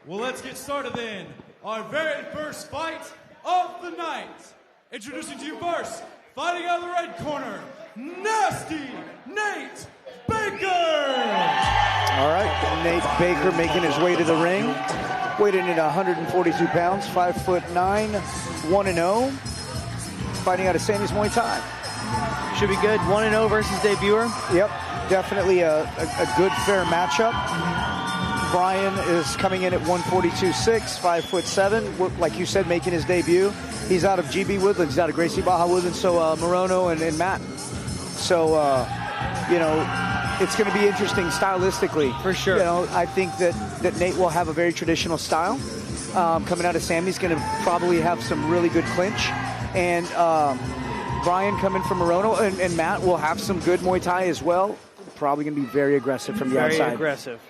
Well, let's get started then. Our very first fight of the night. Introducing to you first, fighting out of the red corner, Nasty Nate Baker. All right, Nate Baker making his way to the ring. Weighed in at 142 pounds, 5'9", 1-0. Fighting out of Sammy's Muay Thai. Should be good. 1-0 versus debuter. Yep, definitely a good, fair matchup. Brian is coming in at 142.6, 5'7", like you said, making his debut. He's out of GB Woodlands, he's out of Gracie Baja Woodlands, so Morono and Matt. So, you know, it's going to be interesting stylistically. For sure. You know, I think that Nate will have a very traditional style. Coming out of Sammy's going to probably have some really good clinch. And Brian coming from Morono and Matt will have some good Muay Thai as well. Probably going to be very aggressive from the outside. Very aggressive.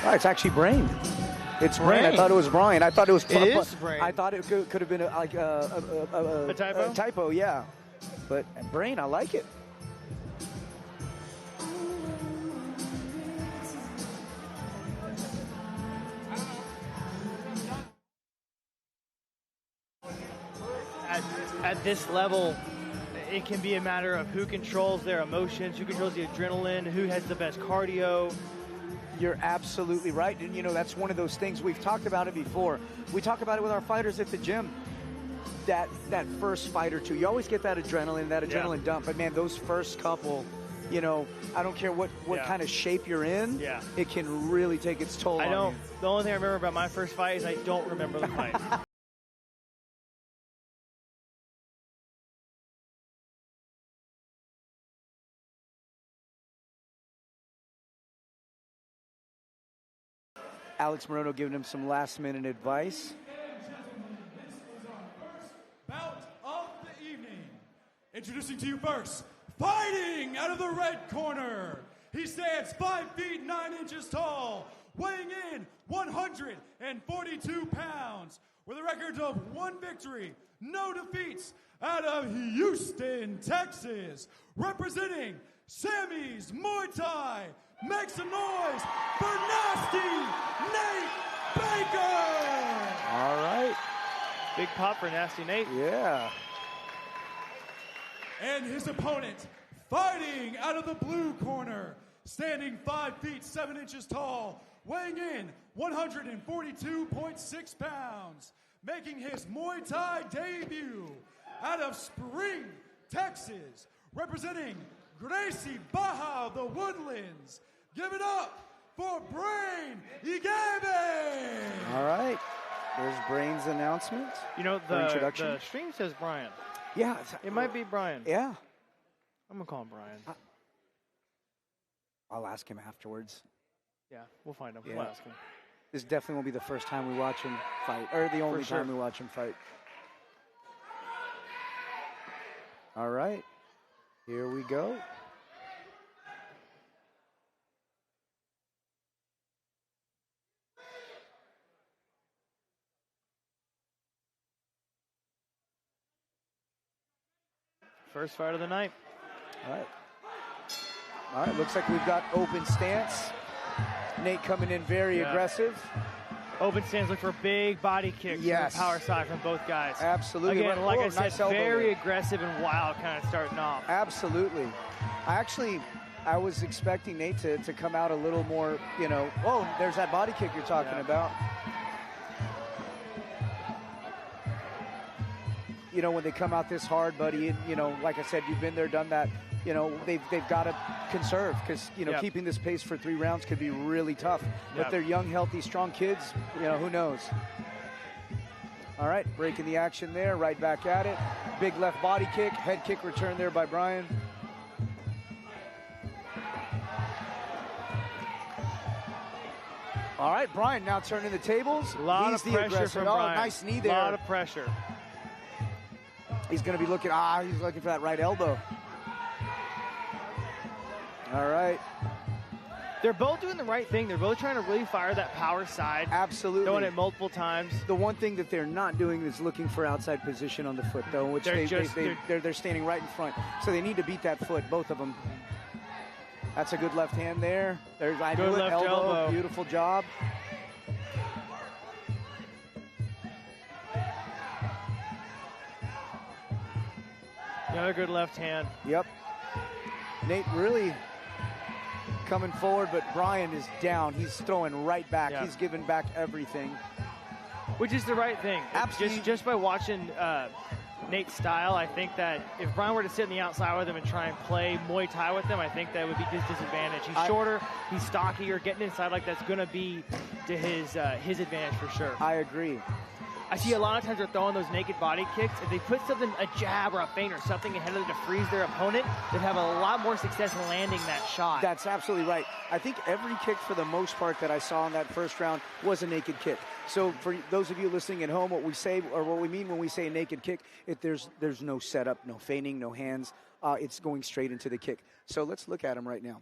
Oh, it's actually Brain. It's Brain. I thought it was Brian. I thought it was. It is Brain. I thought it could have been a typo. A typo, yeah. But Brain, I like it. At this level, it can be a matter of who controls their emotions, who controls the adrenaline, who has the best cardio. You're absolutely right. And, you know, that's one of those things. We've talked about it before. We talk about it with our fighters at the gym. That first fight or two, you always get that adrenaline dump. But, man, those first couple, you know, I don't care what kind of shape you're in, it can really take its toll on you. The only thing I remember about my first fight is I don't remember the fight. Alex Morono giving him some last-minute advice. This is our first bout of the evening. Introducing to you first, fighting out of the red corner. He stands 5 feet 9 inches tall, weighing in 142 pounds, with a record of 1 victory, no defeats, out of Houston, Texas, representing Sammy's Muay Thai. Make some noise for Nasty Nate Baker! All right. Big pop for Nasty Nate. Yeah. And his opponent, fighting out of the blue corner, standing 5 feet 7 inches tall, weighing in 142.6 pounds, making his Muay Thai debut out of Spring, Texas, representing Gracie Baja, the Woodlands. Give it up for Brain Egebe! All right. There's Brain's announcement. You know, the stream says Brian. Yeah. It might be Brian. Yeah. I'm going to call him Brian. I'll ask him afterwards. Yeah, we'll find him. Yeah. We'll ask him. This definitely won't be the first time we watch him fight, or the only time we watch him fight. All right. Here we go. First fight of the night. All right. All right, looks like we've got open stance. Nate coming in very aggressive. Open stance, look for big body kicks from the power side from both guys. Absolutely. Again, like I said, nice very aggressive and wild kind of starting off. Absolutely. I was expecting Nate to come out a little more, you know, oh, there's that body kick you're talking about. You know, when they come out this hard, buddy, you know, like I said, you've been there, done that. You know, they've got to conserve because, you know, keeping this pace for 3 rounds could be really tough. But they're young, healthy, strong kids. You know, who knows? All right, breaking the action there, right back at it. Big left body kick, head kick return there by Brian. All right, Brian now turning the tables. A lot of pressure from Brian. Nice knee there. A lot of pressure. He's going to be looking, he's looking for that right elbow. All right. They're both doing the right thing. They're both trying to really fire that power side. Absolutely. Throwing it multiple times. The one thing that they're not doing is looking for outside position on the foot, though, which they're standing right in front. So they need to beat that foot, both of them. That's a good left hand there. There's Good left elbow. Beautiful job. Another good left hand. Yep. Nate really coming forward, but Brian is down. He's throwing right back. Yeah. He's giving back everything. Which is the right thing. Absolutely. Just by watching Nate's style, I think that if Brian were to sit on the outside with him and try and play Muay Thai with him, I think that would be his disadvantage. He's shorter, he's stockier, getting inside like that's going to be to his advantage for sure. I agree. I see a lot of times they're throwing those naked body kicks. If they put something, a jab or a feint or something ahead of them to freeze their opponent, they'd have a lot more success in landing that shot. That's absolutely right. I think every kick for the most part that I saw in that first round was a naked kick. So for those of you listening at home, what we say or what we mean when we say a naked kick, there's no setup, no feinting, no hands. It's going straight into the kick. So let's look at him right now.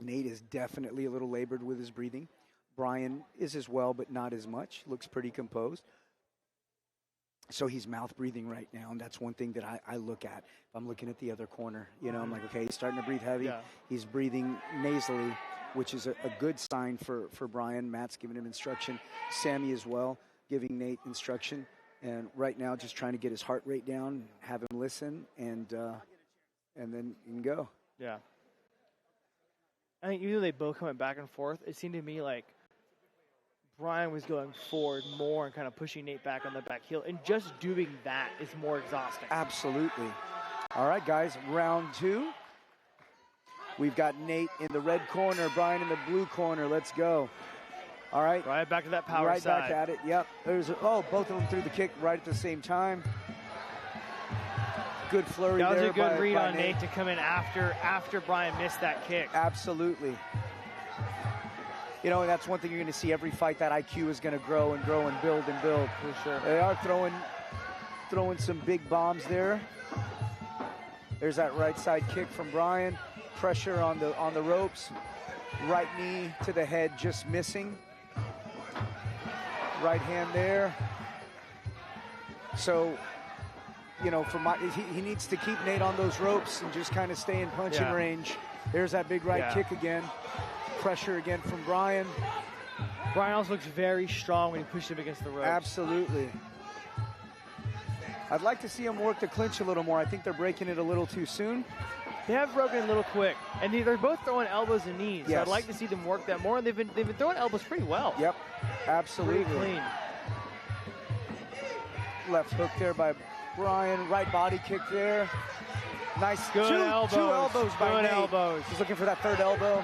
Nate is definitely a little labored with his breathing. Brian is as well, but not as much. Looks pretty composed. So he's mouth breathing right now, and that's one thing that I look at. If I'm looking at the other corner, I'm like, okay, he's starting to breathe heavy. Yeah. He's breathing nasally, which is a good sign for Brian. Matt's giving him instruction. Sammy as well, giving Nate instruction. And right now, just trying to get his heart rate down, have him listen, and then you can go. Yeah. I think even though they both coming back and forth, it seemed to me like Brian was going forward more and kind of pushing Nate back on the back heel. And just doing that is more exhausting. Absolutely. All right, guys, round 2. We've got Nate in the red corner, Brian in the blue corner. Let's go. All right. Right back to that power right side. Right back at it, yep. Both of them threw the kick right at the same time. Good flurry there. That was a good read by on Nate to come in after Brian missed that kick. Absolutely. And that's one thing you're going to see every fight. That IQ is going to grow and grow and build and build. For sure. They are throwing some big bombs there. There's that right side kick from Brian. Pressure on the ropes. Right knee to the head, just missing. Right hand there. So, he needs to keep Nate on those ropes and just kind of stay in punching range. There's that big right kick again. Pressure again from Brian. Brian also looks very strong when he pushes him against the ropes. Absolutely. I'd like to see him work the clinch a little more. I think they're breaking it a little too soon. They have broken it a little quick, and they're both throwing elbows and knees. Yes. So I'd like to see them work that more. They've been throwing elbows pretty well. Yep, absolutely. Pretty clean. Left hook there by Brian. Right body kick there. Nice. Good elbows. 2 elbows by Good Nate. elbows. He's looking for that third elbow.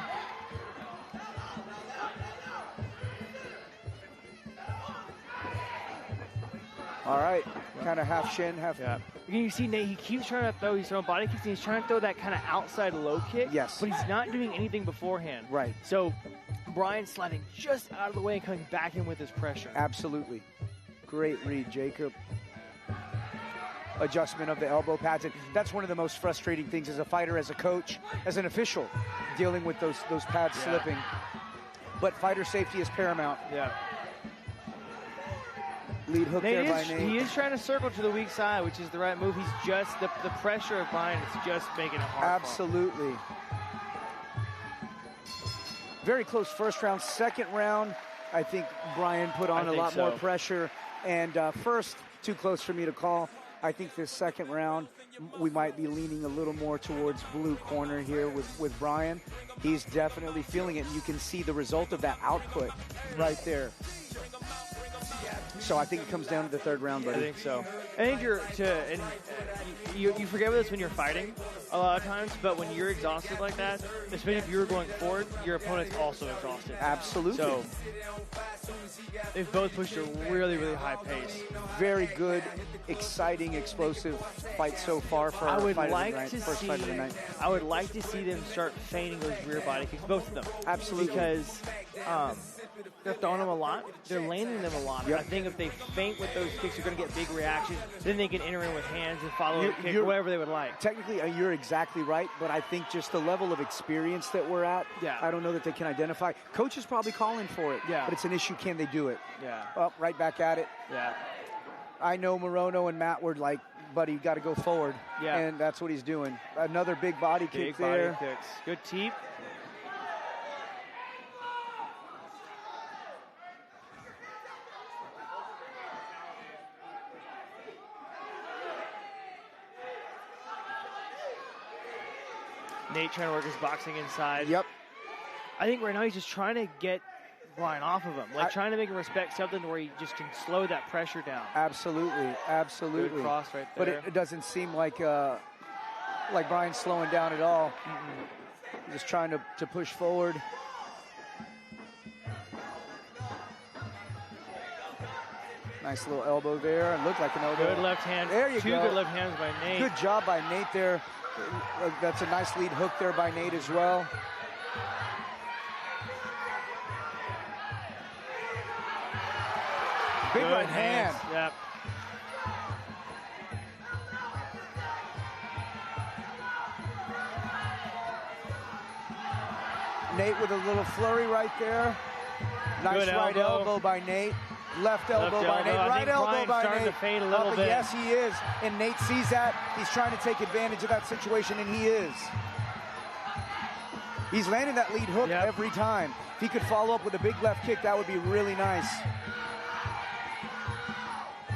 All right, kind of half shin, half. Yeah. You see Nate, he keeps trying to throw, he's throwing body kicks, and he's trying to throw that kind of outside low kick. Yes. But he's not doing anything beforehand. Right. So Brian's sliding just out of the way and coming back in with his pressure. Absolutely. Great read, Jacob. Adjustment of the elbow pads. And that's one of the most frustrating things as a fighter, as a coach, as an official, dealing with those pads slipping. But fighter safety is paramount. Yeah. Lead hook there by Nate. He is trying to circle to the weak side, which is the right move. He's just, the pressure of Brian is just making it hard. Absolutely. Very close first round. Second round, I think Brian put on a lot more pressure. And first, too close for me to call. I think this second round, we might be leaning a little more towards blue corner here with Brian. He's definitely feeling it, and you can see the result of that output right there. So I think it comes down to the third round, buddy. I think so. I think you forget with this when you're fighting a lot of times, but when you're exhausted like that, especially if you're going forward, your opponent's also exhausted. Absolutely. So they've both pushed a really, really high pace. Very good, exciting, explosive fight so far for our first fight of the night. I would like to see them start feigning those rear body kicks, both of them. Absolutely. Because they're throwing them a lot. They're landing them a lot. Yep. I think if they feint with those kicks, you're going to get big reactions. Then they can enter in with hands and follow the kick, whatever they would like. Technically, you're exactly right, but I think just the level of experience that we're at, I don't know that they can identify. Coach is probably calling for it, but it's an issue. Can they do it? Yeah. Up, right back at it. Yeah. I know Morono and Matt were like, buddy, you got to go forward. Yeah. And that's what he's doing. Another big body kick there. Big body kicks. Good teep. Nate trying to work his boxing inside. Yep. I think right now he's just trying to get Brian off of him, trying to make him respect something where he just can slow that pressure down. Absolutely, absolutely. Good cross right there. But it doesn't seem like Brian's slowing down at all. Just trying to push forward. Nice little elbow there. It looked like an elbow. Good left hand. There you go. Two good left hands by Nate. Good job by Nate there. That's a nice lead hook there by Nate as well. Big good right hand. Yep. Nate with a little flurry right there. Nice good right elbow by Nate. Left elbow by Nate. Right elbow by starting Nate. To fade a little bit. Yes, he is. And Nate sees that. He's trying to take advantage of that situation, and he is. He's landing that lead hook every time. If he could follow up with a big left kick, that would be really nice.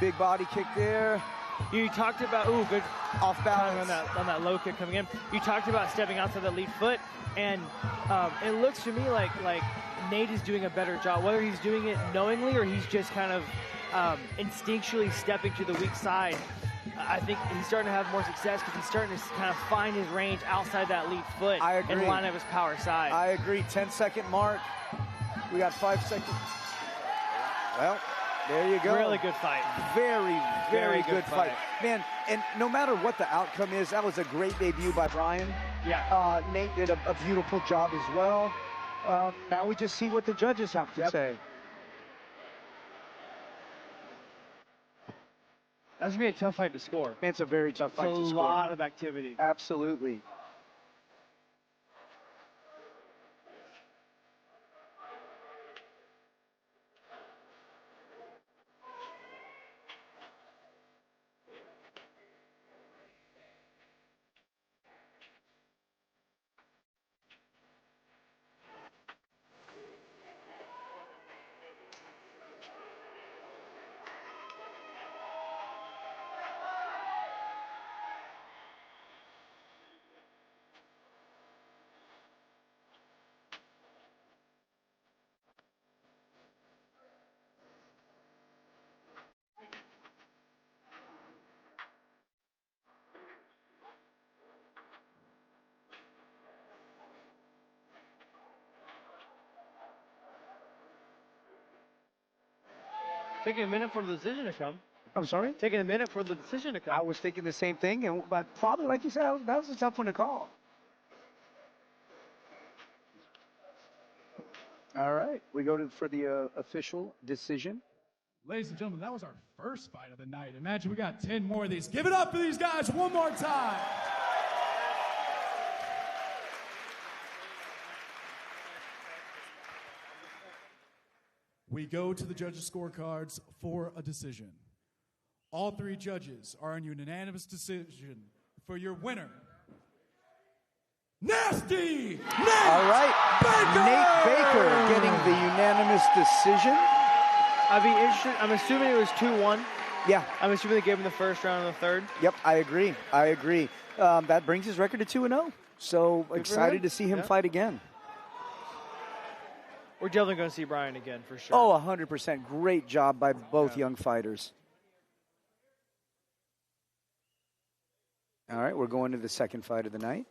Big body kick there. You talked about, good off balance on that low kick coming in. You talked about stepping outside that lead foot, and it looks to me like Nate is doing a better job, whether he's doing it knowingly or he's just kind of instinctually stepping to the weak side. I think he's starting to have more success because he's starting to kind of find his range outside that lead foot and line up his power side. I agree. 10-second mark. We got 5 seconds. Well, there you go. Really good fight. Very, very good fight. Man, and no matter what the outcome is, that was a great debut by Brian. Yeah. Nate did a beautiful job as well. Now we just see what the judges have to say. That's going to be a tough fight to score. Man, it's a very tough fight to score. A lot of activity. Absolutely. Taking a minute for the decision to come. I'm sorry? Taking a minute for the decision to come. I was thinking the same thing, but probably, like you said, that was a tough one to call. All right, we go for the official decision. Ladies and gentlemen, that was our first fight of the night. Imagine we got 10 more of these. Give it up for these guys one more time. We go to the judges' scorecards for a decision. All three judges are in unanimous decision for your winner. Nasty Nate All right, Baker! Nate Baker getting the unanimous decision. I'd be interested. I'm assuming it was 2-1. Yeah. I'm assuming they gave him the first round and the third. Yep, I agree. That brings his record to 2-0. So excited to see him fight again. We're definitely going to see Brian again for sure. Oh, 100%. Great job by both young fighters. All right, we're going to the second fight of the night.